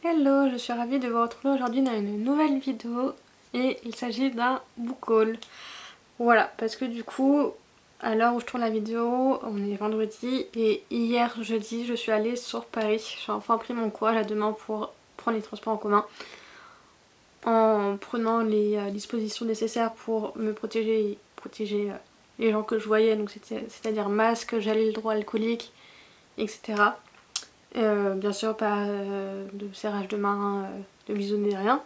Hello, je suis ravie de vous retrouver aujourd'hui dans une nouvelle vidéo et il s'agit d'un book haul. Voilà, parce que du coup, à l'heure où je tourne la vidéo, on est vendredi et hier jeudi, je suis allée sur Paris. J'ai enfin pris mon courage à deux mains pour prendre les transports en commun en prenant les dispositions nécessaires pour me protéger et protéger les gens que je voyais, donc c'est-à-dire masque, gel hydroalcoolique, etc. Bien sûr pas de serrage de main, de bisouner, rien.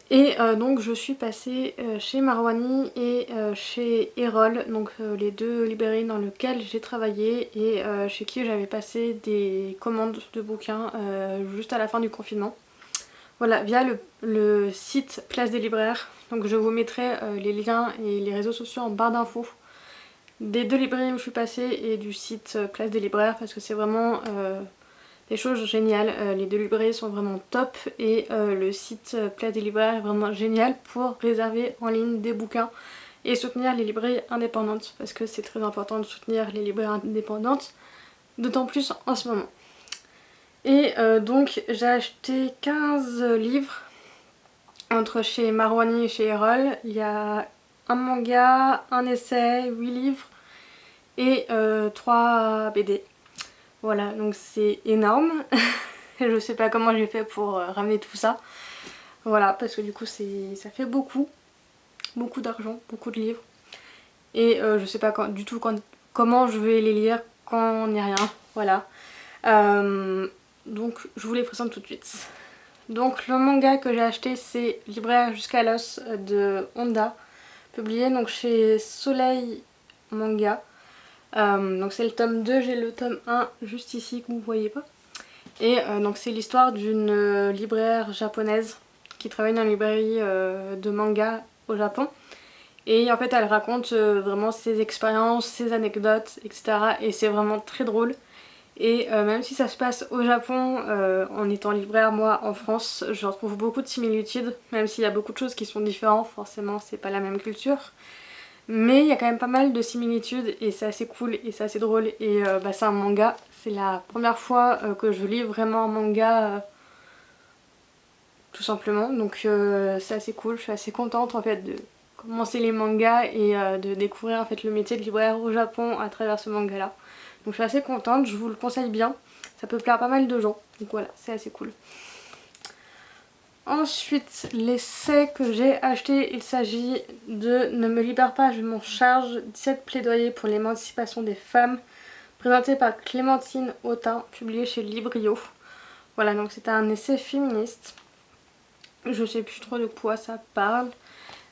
Et donc je suis passée chez Marouani et chez Erol, donc les deux librairies dans lesquelles j'ai travaillé et chez qui j'avais passé des commandes de bouquins juste à la fin du confinement. Voilà, via le site Place des Libraires. Donc je vous mettrai les liens et les réseaux sociaux en barre d'infos des deux librairies où je suis passée et du site Place des Libraires parce que c'est vraiment des choses géniales. Les deux librairies sont vraiment top et le site Place des Libraires est vraiment génial pour réserver en ligne des bouquins et soutenir les librairies indépendantes parce que c'est très important de soutenir les librairies indépendantes, d'autant plus en ce moment. Et donc j'ai acheté 15 livres entre chez Marouani et chez Erol. Il y a un manga, un essai, 8 livres et 3 BD. Voilà, donc c'est énorme. Je sais pas comment j'ai fait pour ramener tout ça. Voilà, parce que du coup ça fait beaucoup d'argent, beaucoup de livres. Et je sais pas du tout comment je vais les lire quand il n'y a rien. Voilà. Donc je vous les présente tout de suite. Donc le manga que j'ai acheté c'est Libraire jusqu'à l'os de Honda, publié donc chez Soleil Manga. Donc c'est le tome 2, j'ai le tome 1 juste ici que vous voyez pas. Et donc c'est l'histoire d'une libraire japonaise qui travaille dans une librairie de manga au Japon. Et en fait elle raconte vraiment ses expériences, ses anecdotes, etc. Et c'est vraiment très drôle. Et même si ça se passe au Japon, en étant libraire, moi en France, je retrouve beaucoup de similitudes. Même s'il y a beaucoup de choses qui sont différentes, forcément c'est pas la même culture. Mais il y a quand même pas mal de similitudes et c'est assez cool et c'est assez drôle. Et c'est un manga, c'est la première fois que je lis vraiment un manga tout simplement. Donc c'est assez cool, je suis assez contente en fait de commencer les mangas et de découvrir en fait le métier de libraire au Japon à travers ce manga là. Donc je suis assez contente, je vous le conseille bien, ça peut plaire à pas mal de gens. Donc voilà, c'est assez cool. Ensuite, l'essai que j'ai acheté, il s'agit de Ne me libère pas, je m'en charge, 17 plaidoyers pour l'émancipation des femmes, présenté par Clémentine Autain, publié chez Librio. Voilà, donc c'est un essai féministe. Je sais plus trop de quoi ça parle,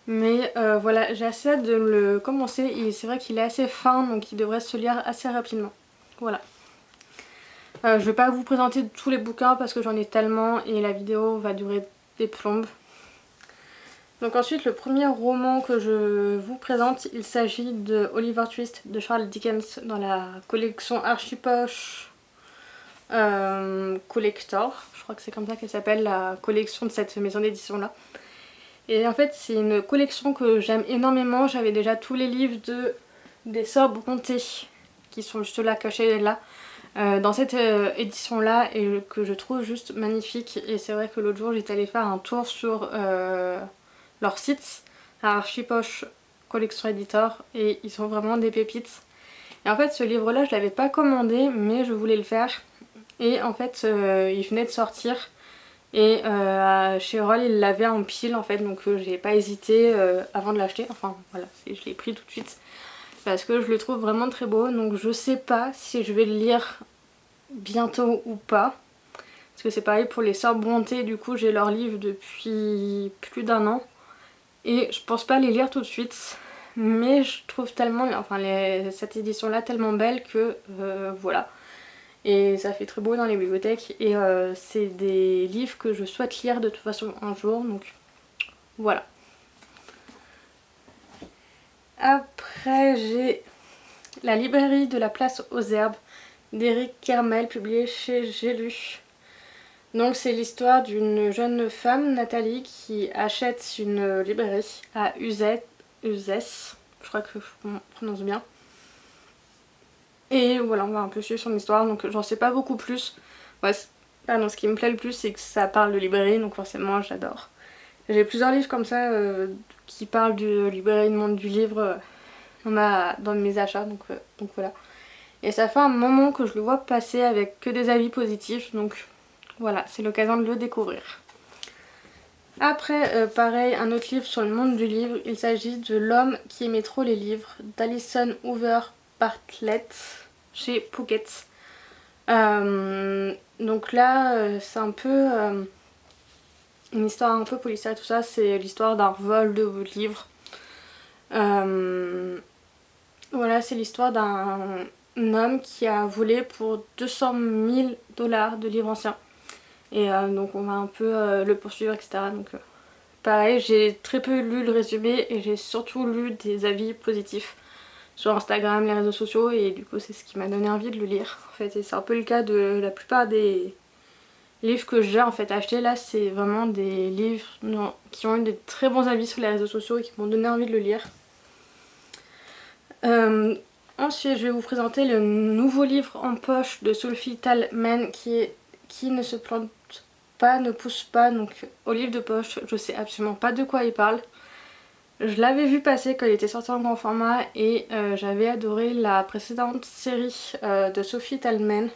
mais voilà, j'ai assez hâte de le commencer et c'est vrai qu'il est assez fin, donc il devrait se lire assez rapidement. Voilà. Je vais pas vous présenter tous les bouquins parce que j'en ai tellement et la vidéo va durer des plombes. Donc ensuite le premier roman que je vous présente, il s'agit de Oliver Twist de Charles Dickens dans la collection Archipoche Collector. Je crois que c'est comme ça qu'elle s'appelle, la collection de cette maison d'édition là. Et en fait c'est une collection que j'aime énormément, j'avais déjà tous les livres des Sœurs Brontë qui sont juste là, cachés là. Dans cette édition là et que je trouve juste magnifique. Et c'est vrai que l'autre jour j'étais allée faire un tour sur leur site Archipoche Collection Editor et ils sont vraiment des pépites. Et en fait ce livre là je l'avais pas commandé mais je voulais le faire et en fait il venait de sortir et chez Roll il l'avait en pile en fait, donc j'ai pas hésité avant de l'acheter, enfin voilà, je l'ai pris tout de suite parce que je le trouve vraiment très beau. Donc je sais pas si je vais le lire bientôt ou pas, parce que c'est pareil pour les Sœurs Brontë, du coup j'ai leurs livres depuis plus d'un an et je pense pas les lire tout de suite, mais je trouve tellement, enfin cette édition là tellement belle que voilà, et ça fait très beau dans les bibliothèques et c'est des livres que je souhaite lire de toute façon un jour, donc voilà. Après j'ai La librairie de la place aux herbes d'Éric Kermel, publié chez J'ai lu. Donc c'est l'histoire d'une jeune femme, Nathalie, qui achète une librairie à Uzès, je crois que je prononce bien. Et voilà, on va un peu suivre son histoire, donc j'en sais pas beaucoup plus. Ouais, Pardon, ce qui me plaît le plus, c'est que ça parle de librairie, donc forcément j'adore. J'ai plusieurs livres comme ça qui parlent de librairie, du monde du livre dans mes achats, donc voilà. Et ça fait un moment que je le vois passer avec que des avis positifs, donc voilà, c'est l'occasion de le découvrir. Après, pareil, un autre livre sur le monde du livre, il s'agit de L'homme qui aimait trop les livres d'Alison Hoover Bartlett chez Pocket. Donc là, c'est un peu une histoire un peu policière et tout ça, c'est l'histoire d'un vol de livres. Voilà, c'est l'histoire d'un homme qui a volé pour 200 000 $ de livres anciens. Et donc on va un peu le poursuivre, etc. Donc pareil, j'ai très peu lu le résumé et j'ai surtout lu des avis positifs sur Instagram, les réseaux sociaux, et du coup c'est ce qui m'a donné envie de le lire en fait. Et c'est un peu le cas de la plupart des livres que j'ai en fait achetés là, c'est vraiment des livres qui ont eu des très bons avis sur les réseaux sociaux et qui m'ont donné envie de le lire. Ensuite je vais vous présenter le nouveau livre en poche de Sophie Thalmann qui est Qui ne se plante pas, ne pousse pas, donc au livre de poche, je sais absolument pas de quoi il parle. Je l'avais vu passer quand il était sorti en grand format et j'avais adoré la précédente série de Sophie Thalmann